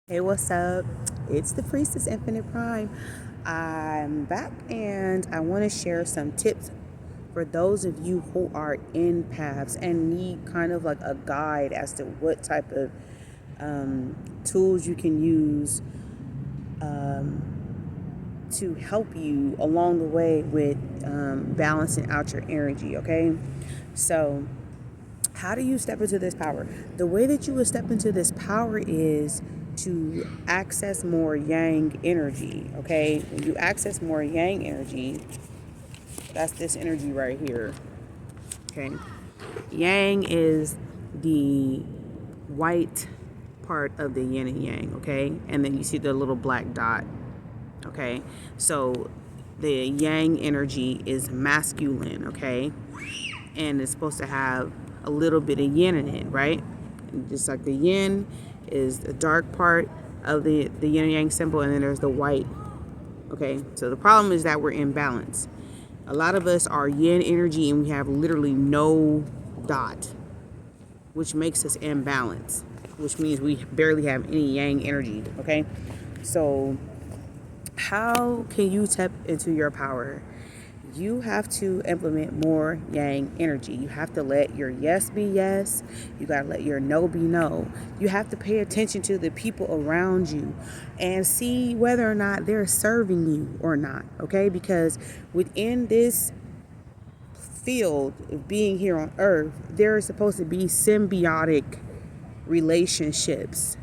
Hey, what's up? It's the Priestess Infinite Prime. I'm back and I want to share some tips for those of you who are empaths and need kind of like a guide as to what type of tools you can use to help you along the way with balancing out your energy, okay? So, how do you step into this power? The way that you would step into this power is to access more yang energy, okay? When you access more yang energy, that's this energy right here, okay? Yang is the white part of the yin and yang, okay? And then you see the little black dot, okay? So the yang energy is masculine, okay? And it's supposed to have a little bit of yin in it, right? And just like the yin is the dark part of the yin and yang symbol, and then there's the white. Okay, so the problem is that we're imbalanced. A lot of us are yin energy and we have literally no dot, which makes us imbalanced, which means we barely have any yang energy. Okay, so how can you tap into your power? You have to implement more yang energy. You have to let your yes be yes. You got to let your no be no. You have to pay attention to the people around you and see whether or not they're serving you or not, okay? Because within this field of being here on earth, there is supposed to be symbiotic relationships.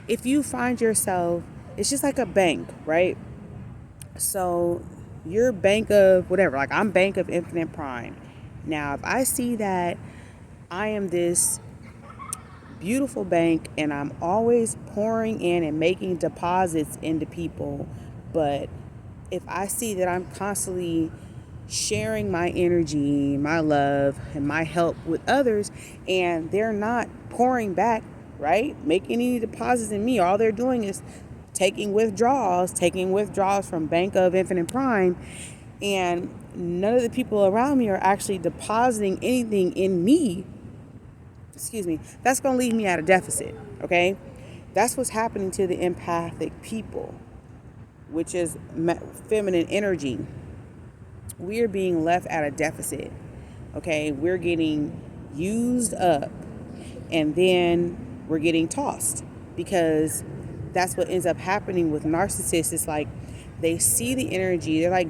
If you find yourself, it's just like a bank, right? So your bank of whatever, like I'm Bank of Infinite Prime. Now, if I see that I am this beautiful bank and I'm always pouring in and making deposits into people, but if I see that I'm constantly sharing my energy, my love, and my help with others, and they're not pouring back, right? Making any deposits in me, all they're doing is taking withdrawals from Bank of Infinite Prime, and none of the people around me are actually depositing anything in me, excuse me, that's going to leave me at a deficit, okay? That's what's happening to the empathic people, which is feminine energy. We're being left at a deficit, okay? We're getting used up and then we're getting tossed because that's what ends up happening with narcissists. It's like they see the energy. They're like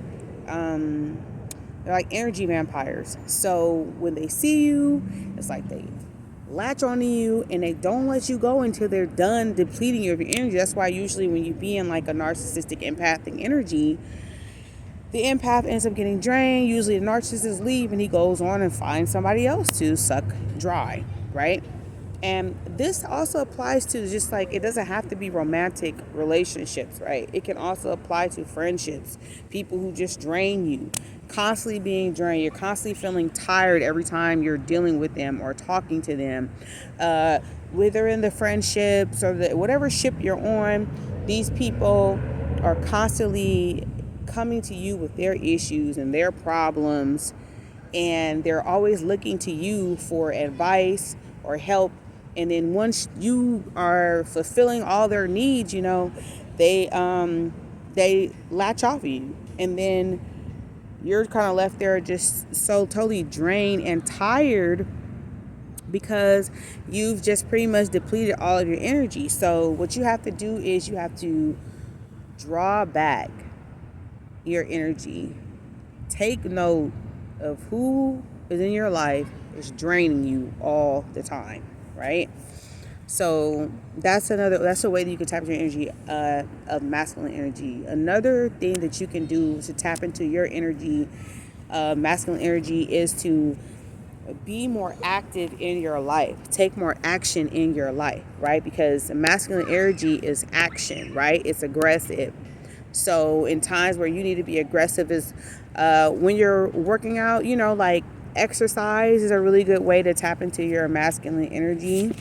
energy vampires. So when they see you, it's like they latch onto you and they don't let you go until they're done depleting you of your energy. That's why usually when you be in like a narcissistic empathic energy, the empath ends up getting drained. Usually the narcissist leave and he goes on and finds somebody else to suck dry, right? And this also applies to just like, it doesn't have to be romantic relationships, right? It can also apply to friendships, people who just drain you, constantly being drained. You're constantly feeling tired every time you're dealing with them or talking to them. Whether in the friendships or whatever ship you're on, these people are constantly coming to you with their issues and their problems, and they're always looking to you for advice or help. And then once you are fulfilling all their needs, they latch off of you, and then you're kind of left there just so totally drained and tired because you've just pretty much depleted all of your energy. So what you have to do is you have to draw back your energy. Take note of who is in your life is draining you all the time, right? So that's a way that you can tap into your energy of masculine energy. Another thing that you can do to tap into your energy, masculine energy, is to be more active in your life. Take more action in your life, right? Because masculine energy is action, right? It's aggressive. So in times where you need to be aggressive is when you're working out, like exercise is a really good way to tap into your masculine energy.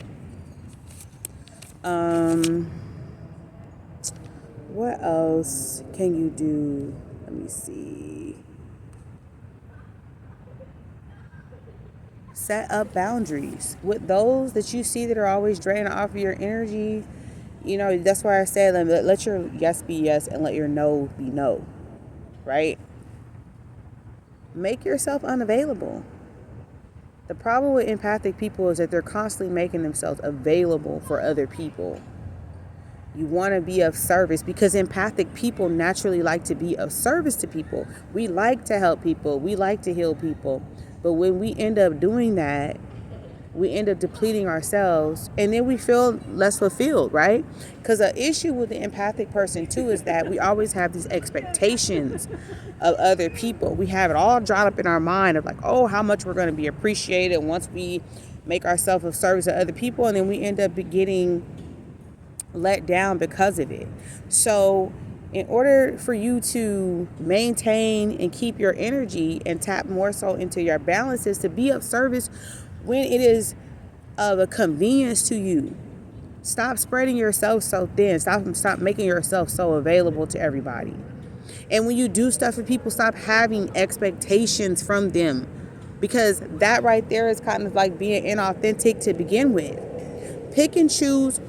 What else can you do? Let me see. Set up boundaries with those that you see that are always draining off of your energy. That's why I say let your yes be yes and let your no be no, right? Make yourself unavailable. The problem with empathic people is that they're constantly making themselves available for other people. You want to be of service because empathic people naturally like to be of service to people. We like to help people. We like to heal people. But when we end up doing that, we end up depleting ourselves and then we feel less fulfilled, right? Because the issue with the empathic person too is that we always have these expectations of other people. We have it all drawn up in our mind of like, oh, how much we're going to be appreciated once we make ourselves of service to other people, and then we end up getting let down because of it. So in order for you to maintain and keep your energy and tap more so into your balances to be of service when it is of a convenience to you, stop spreading yourself so thin. Stop making yourself so available to everybody. And when you do stuff for people, stop having expectations from them, because that right there is kind of like being inauthentic to begin with. Pick and choose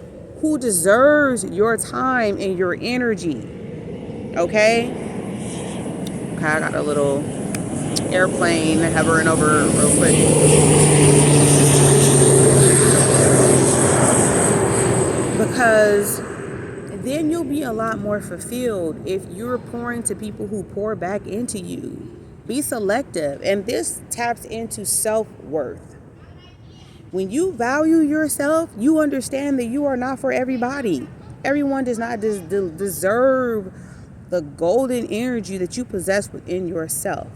who deserves your time and your energy. Okay, I got a little airplane hovering over real quick. Because then you'll be a lot more fulfilled if you're pouring to people who pour back into you. Be selective. And this taps into self-worth. When you value yourself, you understand that you are not for everybody. Everyone does not deserve the golden energy that you possess within yourself.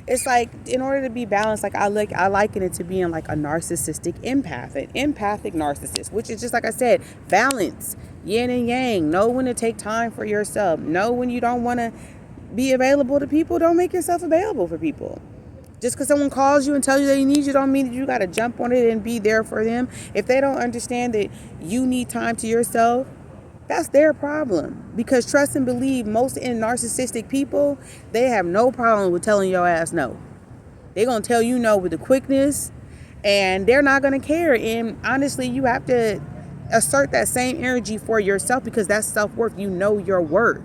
It's like, in order to be balanced, like I liken it to being like a narcissistic empath, an empathic narcissist, which is just like I said, balance, yin and yang. Know when to take time for yourself. Know when you don't want to be available to people. Don't make yourself available for people. Just because someone calls you and tells you they need you don't mean that you got to jump on it and be there for them. If they don't understand that you need time to yourself, that's their problem. Because trust and believe, most in narcissistic people, they have no problem with telling your ass no. They're going to tell you no with the quickness, and they're not going to care. And honestly, you have to assert that same energy for yourself, because that's self-worth. You know your worth.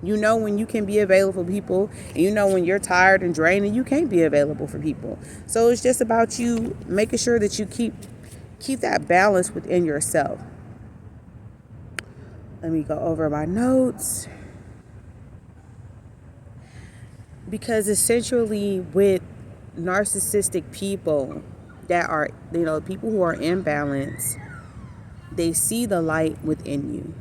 You know when you can be available for people, and you know when you're tired and drained and you can't be available for people. So it's just about you making sure that you keep that balance within yourself. Let me go over my notes. Because essentially with narcissistic people that are, people who are in balance, they see the light within you.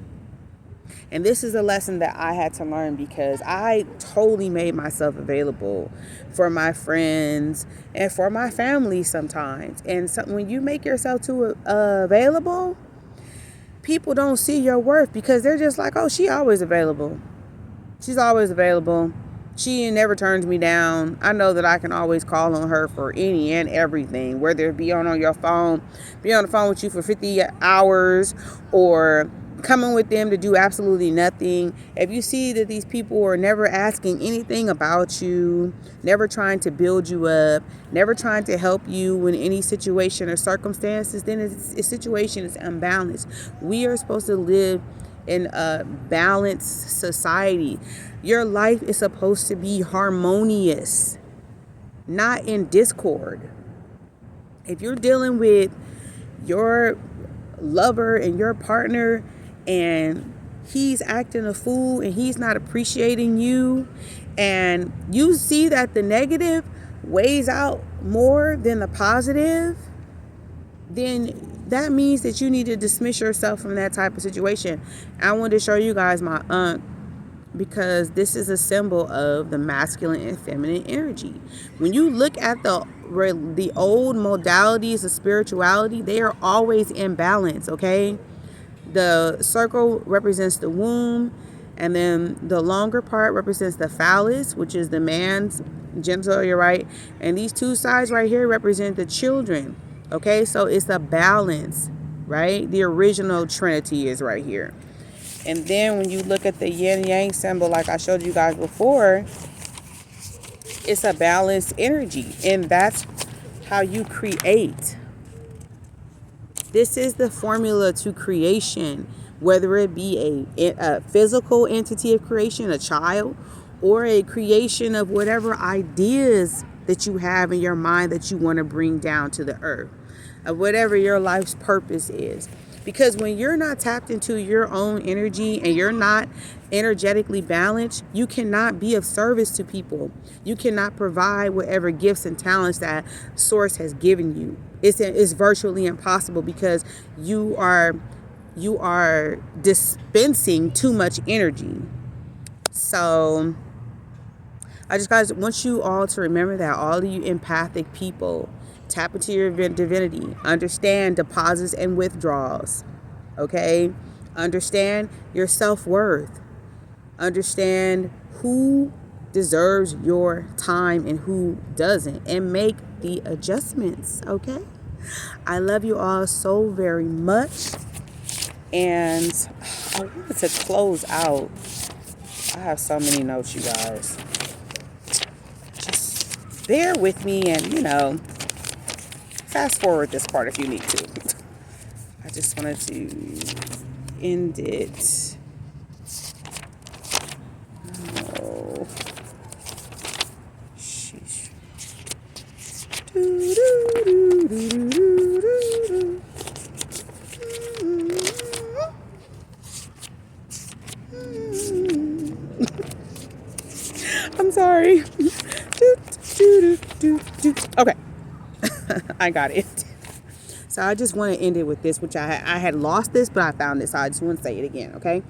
And this is a lesson that I had to learn, because I totally made myself available for my friends and for my family sometimes. And so when you make yourself too available, people don't see your worth, because they're just like, oh, she always available. She's always available. She never turns me down. I know that I can always call on her for any and everything, whether it be on your phone, be on the phone with you for 50 hours, or coming with them to do absolutely nothing. If you see that these people are never asking anything about you, never trying to build you up, never trying to help you in any situation or circumstances, then a situation is unbalanced. We are supposed to live in a balanced society. Your life is supposed to be harmonious, not in discord. If you're dealing with your lover and your partner and he's acting a fool and he's not appreciating you, and you see that the negative weighs out more than the positive, then that means that you need to dismiss yourself from that type of situation. I wanted to show you guys my aunt, because this is a symbol of the masculine and feminine energy. When you look at the old modalities of spirituality, they are always in balance, okay? The circle represents the womb, and then the longer part represents the phallus, which is the man's genitalia, right? And these two sides right here represent the children, okay? So it's a balance, right? The original trinity is right here. And then when you look at the yin yang symbol, like I showed you guys before, it's a balanced energy, and that's how you create. This is the formula to creation. whether it be a physical entity of creation, a child, or a creation of whatever ideas that you have in your mind that you want to bring down to the earth, of whatever your life's purpose is. Because when you're not tapped into your own energy and you're not energetically balanced, you cannot be of service to people. You cannot provide whatever gifts and talents that Source has given you. It's virtually impossible because you are dispensing too much energy. So I just guys want you all to remember that, all of you empathic people, tap into your divinity. Understand deposits and withdrawals. Okay? Understand your self-worth. Understand who deserves your time and who doesn't. And make the adjustments. Okay? I love you all so very much. And I wanted to close out. I have so many notes, you guys. Just bear with me and, fast forward this part if you need to. I just wanted to end it. Oh. Sheesh. I'm sorry. Okay. I got it. So I just want to end it with this, which I had lost this, but I found this. So I just want to say it again, okay?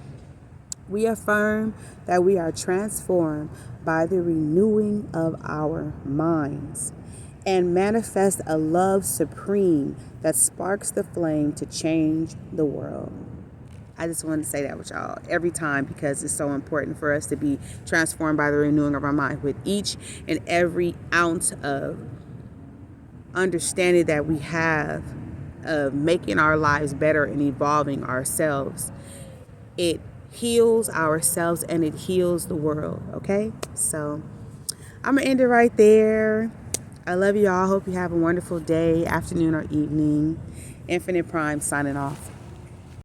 We affirm that we are transformed by the renewing of our minds and manifest a love supreme that sparks the flame to change the world. I just wanted to say that with y'all every time because it's so important for us to be transformed by the renewing of our mind with each and every ounce of understanding that we have of making our lives better and evolving ourselves. It heals ourselves and it heals the world, okay? So I'm going to end it right there. I love you all. Hope you have a wonderful day, afternoon, or evening. Infinite Prime signing off.